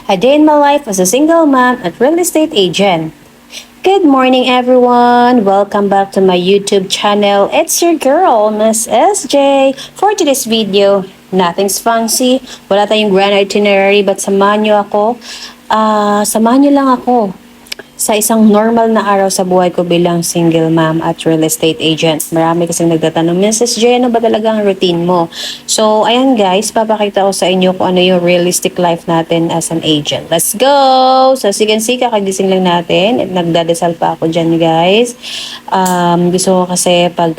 A day in my life as a single mom and real estate agent. Good morning, everyone. Welcome back to my YouTube channel. It's your girl, Miss SJ. For today's video, nothing's fancy. Wala tayong grand itinerary, but samahan nyo ako. Samahan nyo lang ako sa isang normal na araw sa buhay ko bilang single mom at real estate agent. Marami kasing nagtatanong, Mrs. J, ano ba talaga ang routine mo? So, ayan guys, papakita ko sa inyo kung ano yung realistic life natin as an agent. Let's go! So, sige, kakagising lang natin. Nagdadasal pa ako dyan, guys. Gusto ko kasi pag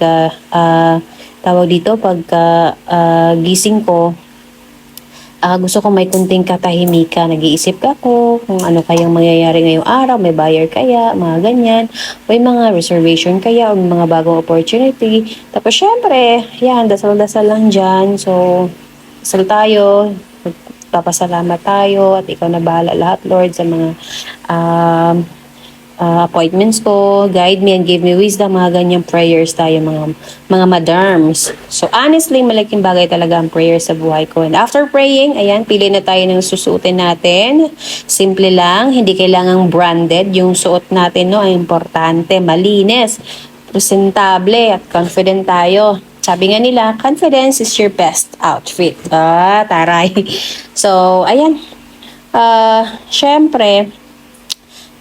gising ko, gusto ko may kunting katahimikan. Nag-iisip ako kung ano kayang mangyayari ngayong araw, may buyer kaya, mga ganyan, may mga reservation kaya, o may mga bagong opportunity. Tapos syempre, yan, dasal-dasal lang dyan. So, dasal tayo, papasalamat tayo, at ikaw na bahala lahat, Lord, sa mga appointments ko, guide me and give me wisdom, mga ganyang prayers tayo, mga madams. So honestly, malaking bagay talaga ang prayer sa buhay ko. And after praying, ayan, pili na tayo ng susuotin natin. Simple lang, hindi kailangang branded yung suot natin, no? Ang importante, malinis, presentable, at confident tayo. Sabi nga nila, confidence is your best outfit. Taray. So, ayan. Syempre,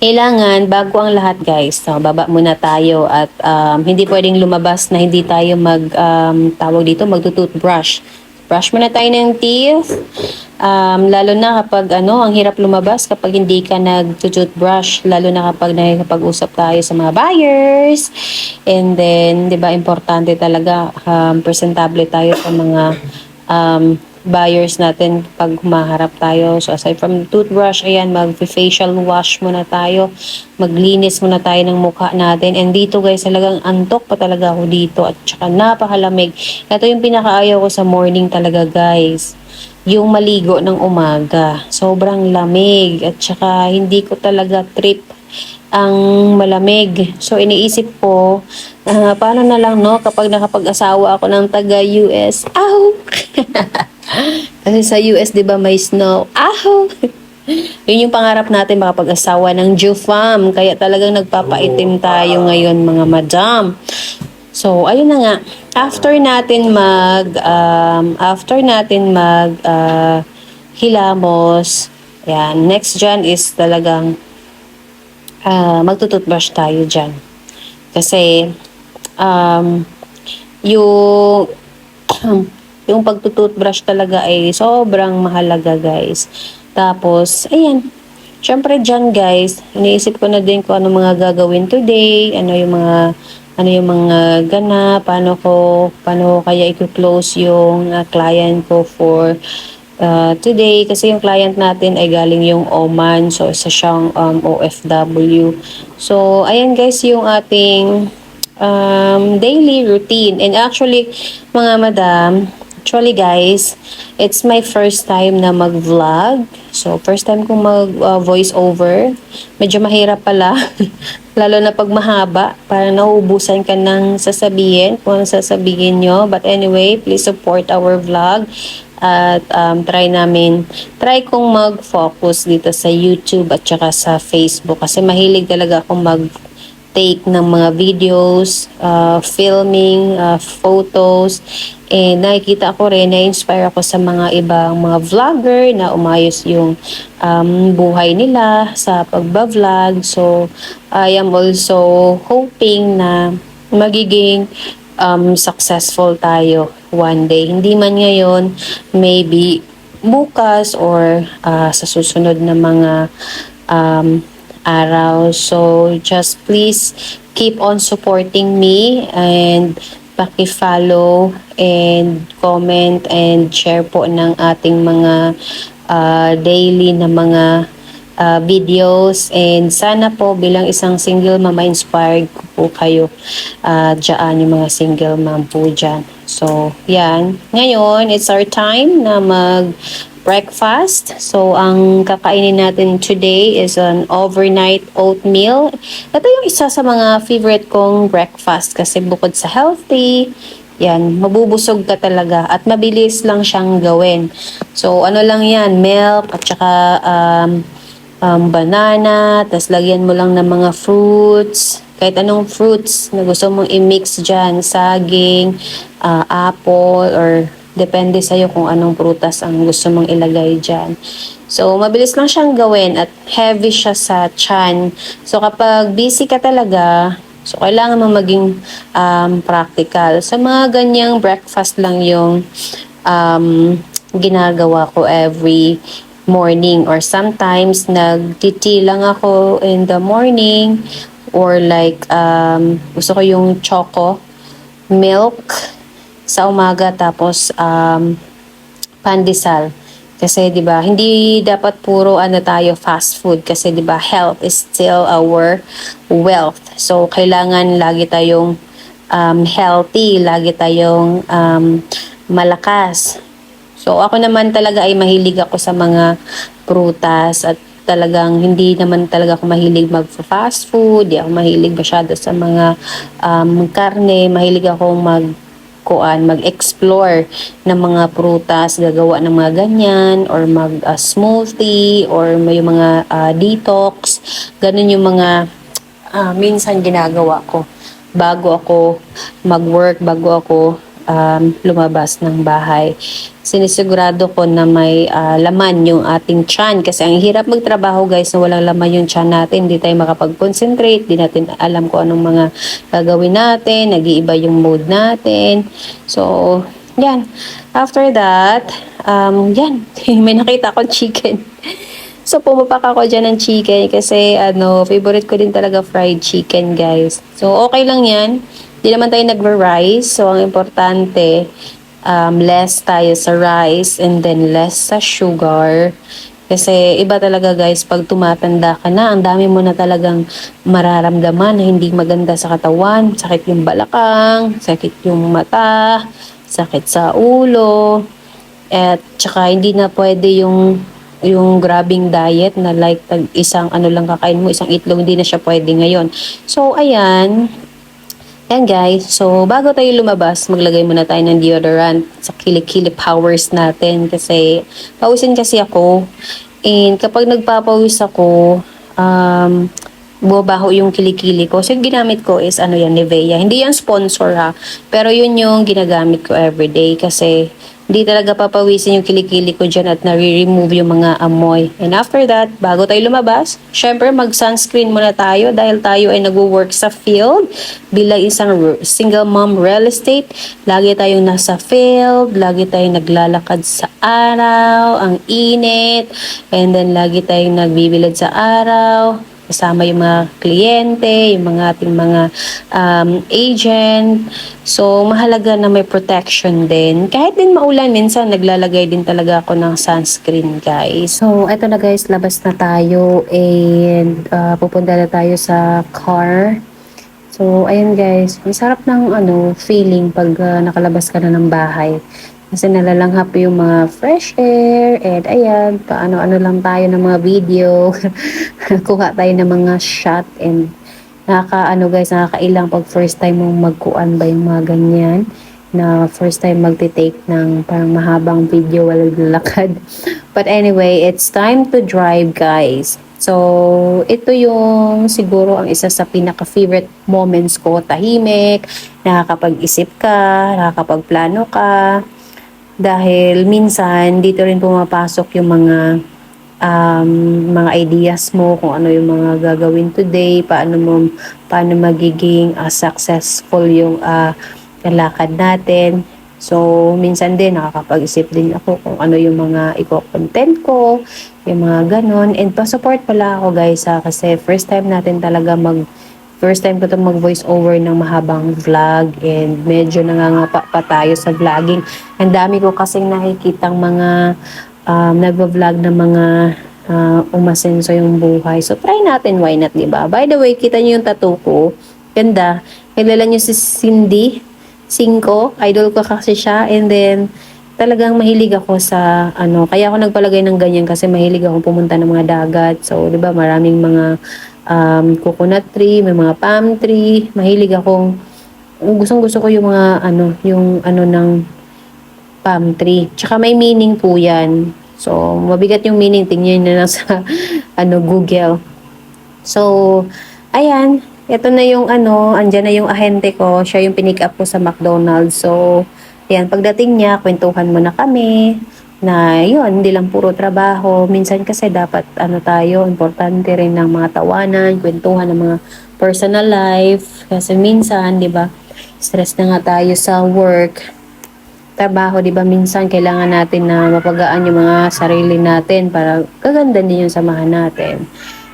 kailangan, bago ang lahat guys, so, baba muna tayo at hindi pwedeng lumabas na hindi tayo magtutoothbrush. Brush muna tayo ng teeth. Lalo na kapag ang hirap lumabas kapag hindi ka nag-toothbrush, lalo na kapag nakikipag-usap tayo sa mga buyers. And then, 'di ba, importante talaga presentable tayo sa mga buyers natin pag humaharap tayo. So aside from toothbrush, ayan, mag-facial wash muna tayo. Maglinis muna tayo ng mukha natin. And dito guys, talagang antok pa talaga ako dito. At saka napakalamig. Ito yung pinakaayaw ko sa morning talaga guys. Yung maligo ng umaga. Sobrang lamig. At saka hindi ko talaga trip ang malamig. So iniisip ko, paano na lang no kapag nakapag-asawa ako ng taga-US. Ow! Kasi sa US, di ba, may snow. Aho! Yun yung pangarap natin, makapag-asawa ng Jufam. Kaya talagang nagpapaitim tayo ngayon, mga madam. So, ayun na nga. After natin hilamos, yan, next dyan is talagang magtututbrush tayo dyan. Kasi, yung pagtututbrush talaga ay sobrang mahalaga guys. Tapos, ayan. Syempre dyan guys, iniisip ko na din kung ano mga gagawin today, ano yung mga ganap, paano ko kaya i-close yung client ko for today. Kasi yung client natin ay galing yung Oman, so isa siyang OFW. So, ayan guys yung ating daily routine. And actually, mga madam, actually guys, it's my first time na mag-vlog. So, first time kong mag-voice over. Medyo mahirap pala. Lalo na pag mahaba. Parang nauubusan ka ng sasabihin kung ano sasabihin nyo. But anyway, please support our vlog. At try kong mag-focus dito sa YouTube at saka sa Facebook. Kasi mahilig talaga akong take ng mga videos, filming, photos, and nakikita ko rin, na-inspire ako sa mga ibang mga vlogger na umayos yung buhay nila sa pagba-vlog. So, I am also hoping na magiging successful tayo one day. Hindi man ngayon, maybe bukas or sa susunod na mga araw. So, just please keep on supporting me and paki-follow and comment and share po ng ating mga daily na mga videos. And sana po bilang isang single mama, inspired ko po kayo dyan, yung mga single mom po dyan. So, yan. Ngayon, it's our time na breakfast. So, ang kakainin natin today is an overnight oatmeal. Ito yung isa sa mga favorite kong breakfast kasi bukod sa healthy, Yan, mabubusog ka talaga at mabilis lang siyang gawin. So, ano lang yan, milk at saka banana, tas lagyan mo lang ng mga fruits, kahit anong fruits na gusto mong i-mix dyan, saging, apple, or depende sa'yo kung anong prutas ang gusto mong ilagay dyan. So, mabilis lang siyang gawin at heavy siya sa tiyan. So, kapag busy ka talaga, so kailangan mo maging practical. Sa mga ganyang breakfast lang yung ginagawa ko every morning, or sometimes nagtiti lang ako in the morning, or like gusto ko yung choco milk sa umaga, tapos pandesal. Kasi 'di ba, hindi dapat puro tayo fast food, kasi 'di ba, health is still our wealth. So kailangan lagi tayong healthy, lagi tayong malakas. So ako naman talaga ay mahilig ako sa mga prutas, at talagang hindi naman talaga ako mahilig mag-fast food, di ako mahilig masyado sa mga karne, mahilig akong mag-explore ng mga prutas, gagawa ng mga ganyan, or mag-smoothie, or may mga detox. Ganun yung mga minsan ginagawa ko bago ako mag-work, bago ako lumabas ng bahay. Sinisigurado ko na may laman yung ating tiyan, kasi ang hirap magtrabaho guys na walang laman yung tiyan natin. Hindi tayo makapag-concentrate, hindi natin alam kung anong mga gagawin natin, nag-iiba yung mood natin. So yan, after that yan, may nakita akong chicken. So, pumapak ako dyan ng chicken kasi favorite ko din talaga fried chicken, guys. So, okay lang yan. Di naman tayo nagwa-rice. So, ang importante, less tayo sa rice and then less sa sugar. Kasi iba talaga, guys, pag tumatanda ka na, ang dami mo na talagang mararamdaman na hindi maganda sa katawan. Sakit yung balakang, sakit yung mata, sakit sa ulo, at tsaka hindi na pwede yung grabing diet na like isang lang kakain mo, isang itlog, hindi na siya pwede ngayon. So, ayan. Ayan guys. So, bago tayo lumabas, maglagay muna tayo ng deodorant sa kilikili powers natin. Kasi, pawisin kasi ako. And kapag nagpapawis ako, bumabaho yung kilikili ko. So, yung ginamit ko is yan, Nivea. Hindi yan sponsor ha. Pero yun yung ginagamit ko everyday kasi hindi talaga papawisin yung kilikili ko dyan at nare-remove yung mga amoy. And after that, bago tayo lumabas, syempre mag-sunscreen muna tayo dahil tayo ay nagwo-work sa field bilang isang single mom real estate. Lagi tayong nasa field, lagi tayong naglalakad sa araw, ang init, and then lagi tayong nagbibilad sa araw, kasama yung mga kliyente, yung mga ating mga agent. So, mahalaga na may protection din. Kahit din maulan, minsan naglalagay din talaga ako ng sunscreen, guys. So, eto na guys, labas na tayo and pupunta na tayo sa car. So, ayan guys, ang sarap ng feeling pag nakalabas ka na ng bahay. Kasi nalalanghap yung mga fresh air, and ayan, paano-ano lang tayo ng mga video. Kuha tayo ng mga shot, and nakakailang pag first time mong magkuan ba yung mga ganyan, na first time magte-take ng parang mahabang video while lakad. But anyway, it's time to drive, guys. So, ito yung siguro ang isa sa pinaka-favorite moments ko. Tahimik, nakakapag-isip ka, nakakapagplano ka. Dahil minsan, dito rin pumapasok yung mga ideas mo, kung ano yung mga gagawin today, paano magiging successful yung lakad natin. So, minsan din, nakakapag-isip din ako kung ano yung mga i-content ko, yung mga ganon. And pa-support pala ako guys kasi first time ko to mag-voice over ng mahabang vlog, and medyo nangangapa pa tayo sa vlogging. Ang dami ko kasing nakikitang mga nagvo-vlog na mga umasenso yung buhay. So, try natin, why not, diba? By the way, kita niyo yung tattoo ko. Ganda. Kilala niyo si Cindy Cinco. Idol ko kasi siya. And then, talagang mahilig ako sa kaya ako nagpalagay ng ganyan kasi mahilig ako pumunta ng mga dagat. So, diba, maraming mga coconut tree, may mga palm tree. Mahilig akong Gustong-gusto ko yung mga yung ng palm tree. Tsaka may meaning po yan. So, mabigat yung meaning. Tingnan nyo na lang sa Google. So, ayan. Ito na yung andyan na yung ahente ko. Siya yung pinick up ko sa McDonald's. So, ayan. Pagdating niya, kwentuhan muna kami. Na yun, hindi lang puro trabaho. Minsan kasi dapat tayo, importante rin ng mga tawanan, kwentuhan ng mga personal life. Kasi minsan, di ba, stress na nga tayo sa work trabaho, 'di ba? Minsan kailangan natin na mapagaan yung mga sarili natin para gaganda din yung samahan natin.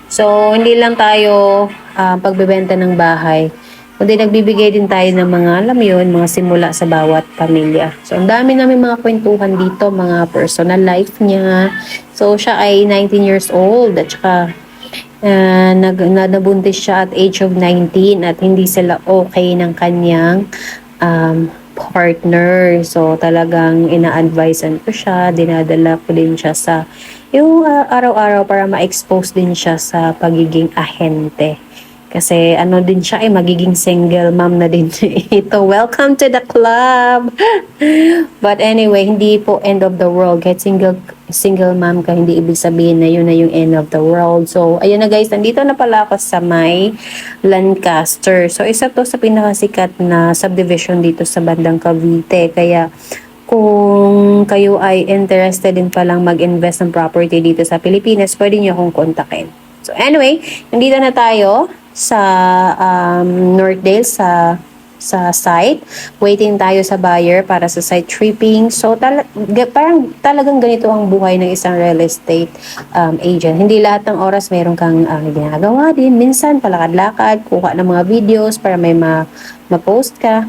So, hindi lang tayo pagbebenta ng bahay, kundi nagbibigay din tayo ng mga, alam mo yun, mga simula sa bawat pamilya. So, ang dami namin mga kwentuhan dito, mga personal life niya. So, siya ay 19 years old at saka nabuntis siya at age of 19 at hindi sila okay ng kanyang partner. So, talagang ina-advisean ko siya, dinadala ko din siya sa yung araw-araw para ma-expose din siya sa pagiging ahente. Kasi din siya ay magiging single mom na din ito. Welcome to the club! But anyway, hindi po end of the world. Kahit single mom ka, hindi ibig sabihin na yun na yung end of the world. So, ayun na guys, nandito na pala ako sa may Lancaster. So, isa to sa pinakasikat na subdivision dito sa bandang Cavite. Kaya, kung kayo ay interested din palang mag-invest ng property dito sa Pilipinas, pwede niyo akong kontakin. So, anyway, nandito na tayo sa Northdale sa site. Waiting tayo sa buyer para sa site tripping. So, parang talagang ganito ang buhay ng isang real estate agent. Hindi lahat ng oras meron kang ginagawa din. Minsan, palakad-lakad, kuha ng mga videos para may ma-post ka.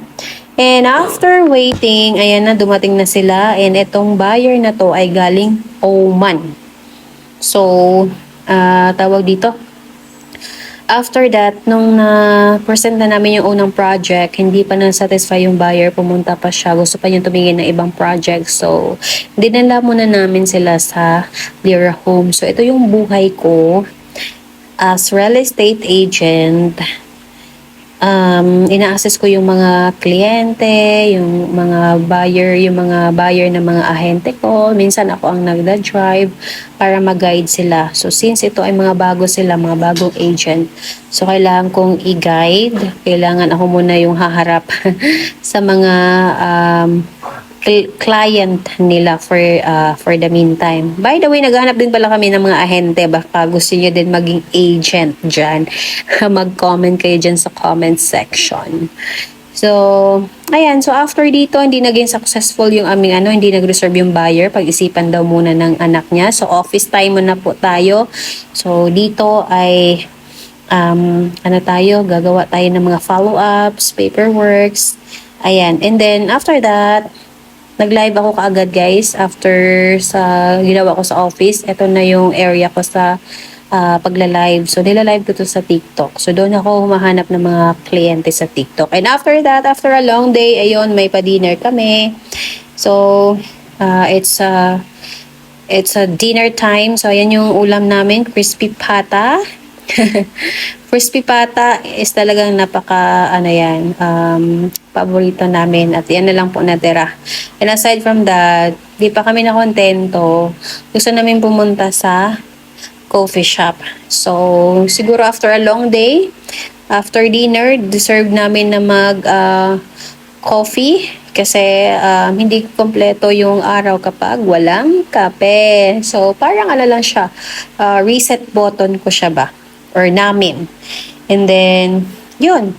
And after waiting, ayan na, dumating na sila. And itong buyer na to ay galing Oman. So, tawag dito, after that, nung na-present na namin yung unang project, hindi pa na-satisfy yung buyer, pumunta pa siya, gusto pa niya tumingin ng ibang project. So, dinala muna namin sila sa Lira Home. So, ito yung buhay ko as real estate agent. Ina-assess ko yung mga kliyente, yung mga buyer ng mga ahente ko. Minsan ako ang nagda-drive para mag-guide sila. So, since ito ay mga bago sila, mga bagong agent, so kailangan kong i-guide. Kailangan ako muna yung haharap sa mga client nila for the meantime. By the way, naghahanap din pala kami ng mga ahente. Baka gusto nyo din maging agent dyan. Mag-comment kayo dyan sa comment section. So, ayan. So, after dito, hindi naging successful yung aming hindi nag-reserve yung buyer. Pag-isipan daw muna ng anak niya. So, office time muna po tayo. So, dito ay gagawa tayo ng mga follow-ups, paperworks. Ayan. And then, after that, nag-live ako kaagad guys after sa ginawa ko sa office. Ito na yung area ko sa pagla-live. So, nila-live ko to sa TikTok. So, doon ako humahanap ng mga kliyente sa TikTok. And after that, after a long day, ayun, may pa-dinner kami. So, it's a dinner time. So, ayan yung ulam namin, crispy pata. Crispy pata is talagang paborito namin at yan na lang po natira. And aside from that, di pa kami nakontento. Gusto namin pumunta sa coffee shop. So, siguro after a long day, after dinner, deserve namin na coffee kasi hindi kompleto yung araw kapag walang kape. So, parang lang siya, reset button ko siya ba? Or namin. And then, yun.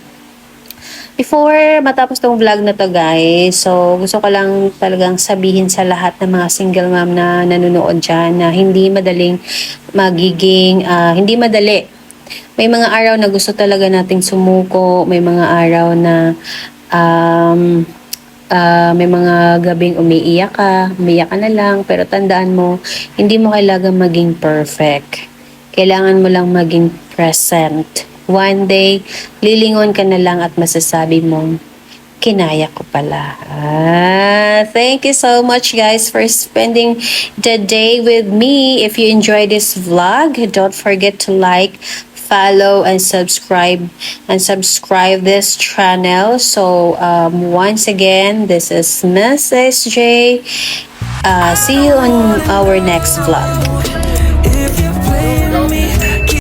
Before matapos tong vlog na to guys, so gusto ko lang talagang sabihin sa lahat ng mga single mom na nanonood dyan na hindi madali. May mga araw na gusto talaga nating sumuko, may mga araw na may mga gabing umiiyak ka na lang, pero tandaan mo, hindi mo kailangan maging perfect. Kailangan mo lang maging present. One day, lilingon ka na lang at masasabi mong, kinaya ko pala. Thank you so much guys for spending the day with me. If you enjoyed this vlog, don't forget to like, follow and subscribe this channel. So once again, this is Miss SJ. See you on our next vlog.